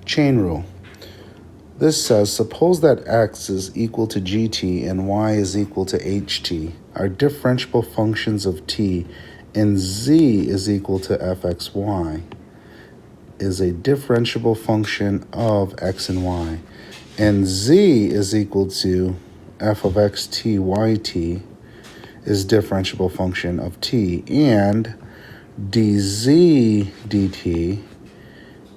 chain rule. This says, suppose that x is equal to gt and y is equal to ht are differentiable functions of t, and z is equal to fxy is a differentiable function of x and y, and z is equal to f of xt yt is differentiable function of t, and dz dt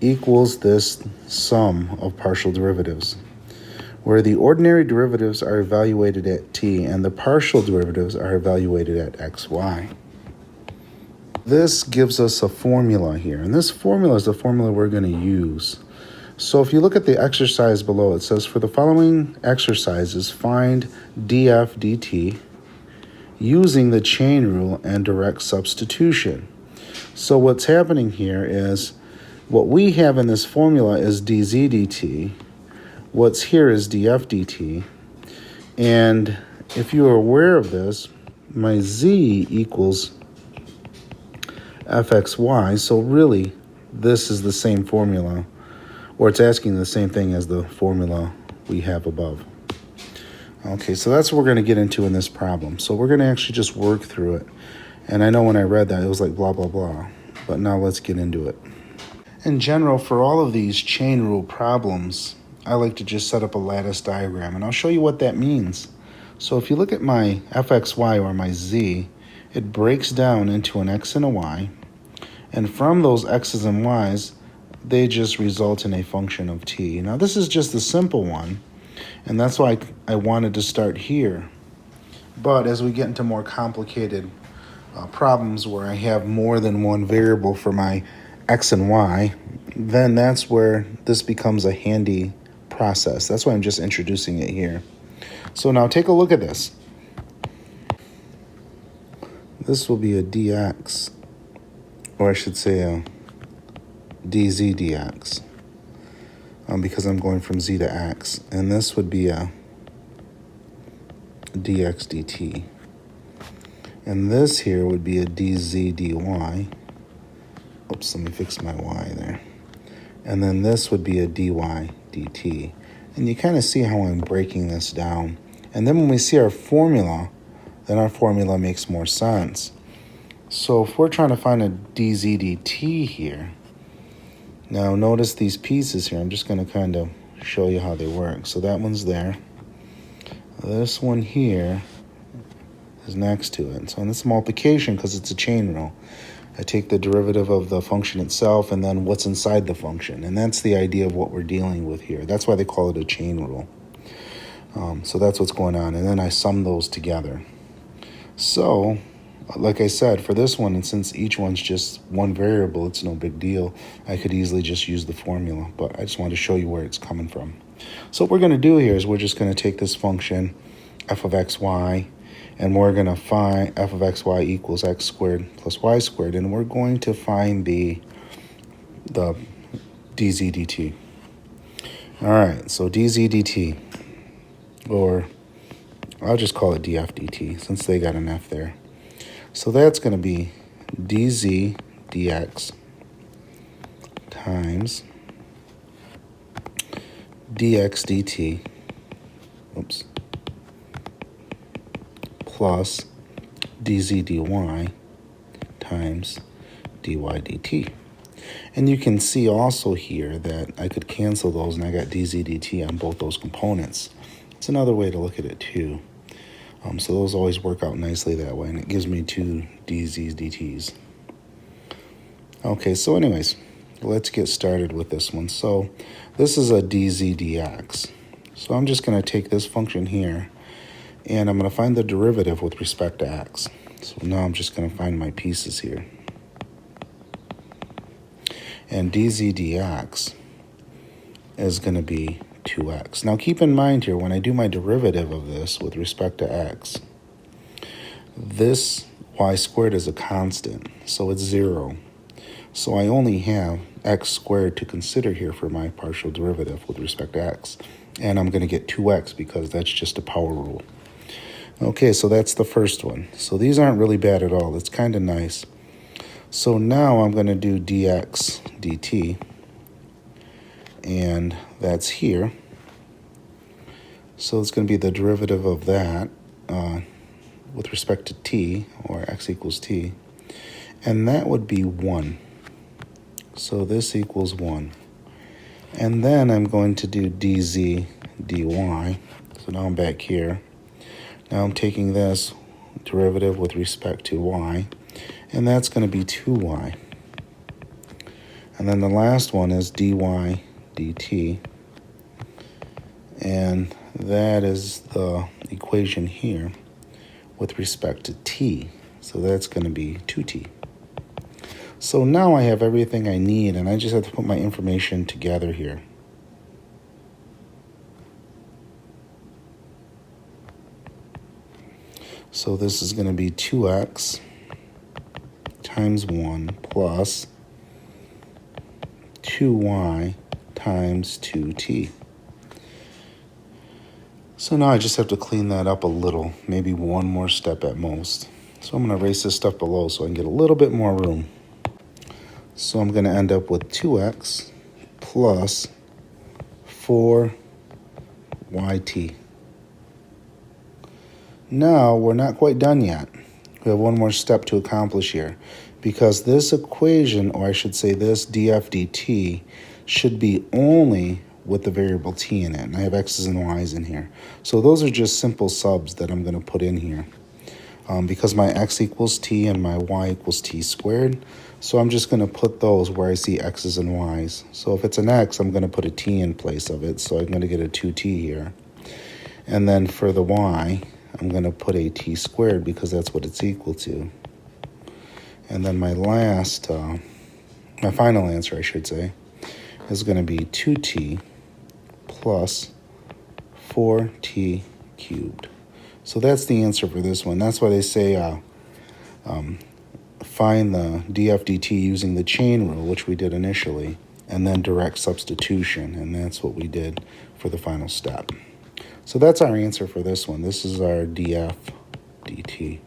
equals this sum of partial derivatives, where the ordinary derivatives are evaluated at t and the partial derivatives are evaluated at xy. This gives us a formula here, and this formula is the formula we're going to use. So if you look at the exercise below, it says for the following exercises, find df dt using the chain rule and direct substitution. So what's happening here is what we have in this formula is dz dt. What's here is df dt. And if you are aware of this, my z equals fxy. So really, this is the same formula, or it's asking the same thing as the formula we have above. Okay, so that's what we're going to get into in this problem. So we're going to actually just work through it. And I know when I read that, it was like blah, blah, blah. But now let's get into it. In general, for all of these chain rule problems, I like to just set up a lattice diagram, and I'll show you what that means. So if you look at my fxy, or my z, it breaks down into an x and a y, and from those x's and y's, they just result in a function of t. Now this is just a simple one, and that's why I wanted to start here. But as we get into more complicated problems where I have more than one variable for my x and y, then that's where this becomes a handy process. That's why I'm just introducing it here. So now take a look at this. This will be a dx, or I should say a dz dx, because I'm going from z to x. And this would be a dx dt. And this here would be a dz dy. Oops, let me fix my y there. And then this would be a dy dt. And you kind of see how I'm breaking this down. And then when we see our formula, then our formula makes more sense. So if we're trying to find a dz dt here, now notice these pieces here. I'm just going to kind of show you how they work. So that one's there. This one here is next to it. So in this multiplication, because it's a chain rule, I take the derivative of the function itself and then what's inside the function. And that's the idea of what we're dealing with here. That's why they call it a chain rule. So that's what's going on. And then I sum those together. So, like I said, for this one, and since each one's just one variable, it's no big deal. I could easily just use the formula, but I just wanted to show you where it's coming from. So what we're going to do here is we're just going to take this function, f of xy, and we're going to find f of xy equals x squared plus y squared, and we're going to find the dz dt. All right, so dz dt, or I'll just call it df dt since they got an f there. So that's going to be dz dx times dx dt, oops, plus dz dy times dy dt. And you can see also here that I could cancel those, and I got dz dt on both those components. It's another way to look at it too. So those always work out nicely that way, and it gives me two dz's dt's. Okay, so anyways, let's get started with this one. So this is a dz dx. So I'm just going to take this function here, and I'm going to find the derivative with respect to x. So now I'm just going to find my pieces here. And dz dx is going to be 2x. Now keep in mind here, when I do my derivative of this with respect to x, this y squared is a constant, so it's 0. So I only have x squared to consider here for my partial derivative with respect to x. And I'm going to get 2x because that's just a power rule. Okay, so that's the first one. So these aren't really bad at all. It's kind of nice. So now I'm going to do dx dt. and that's here. So it's going to be the derivative of that with respect to t, or x equals t, and that would be 1. So this equals 1. And then I'm going to do dz dy. So now I'm back here. Now I'm taking this derivative with respect to y, and that's going to be 2y. And then the last one is dy dt, and that is the equation here with respect to t. So that's going to be 2t. So now I have everything I need, and I just have to put my information together here. So this is going to be 2x times 1 plus 2y times 2t. So now I just have to clean that up a little, maybe one more step at most. So I'm going to erase this stuff below so I can get a little bit more room. So I'm going to end up with 2x plus 4yt. Now we're not quite done yet. We have one more step to accomplish here, because this equation, or I should say this df dt, should be only with the variable t in it. And I have x's and y's in here. So those are just simple subs that I'm going to put in here. Because my x equals t and my y equals t squared, so I'm just going to put those where I see x's and y's. So if it's an x, I'm going to put a t in place of it, so I'm going to get a 2t here. And then for the y, I'm going to put a t squared because that's what it's equal to. And then my final answer, I should say, is going to be 2t plus 4t cubed. So that's the answer for this one. That's why they say find the df dt using the chain rule, which we did initially, and then direct substitution, and that's what we did for the final step. So that's our answer for this one. This is our df dt.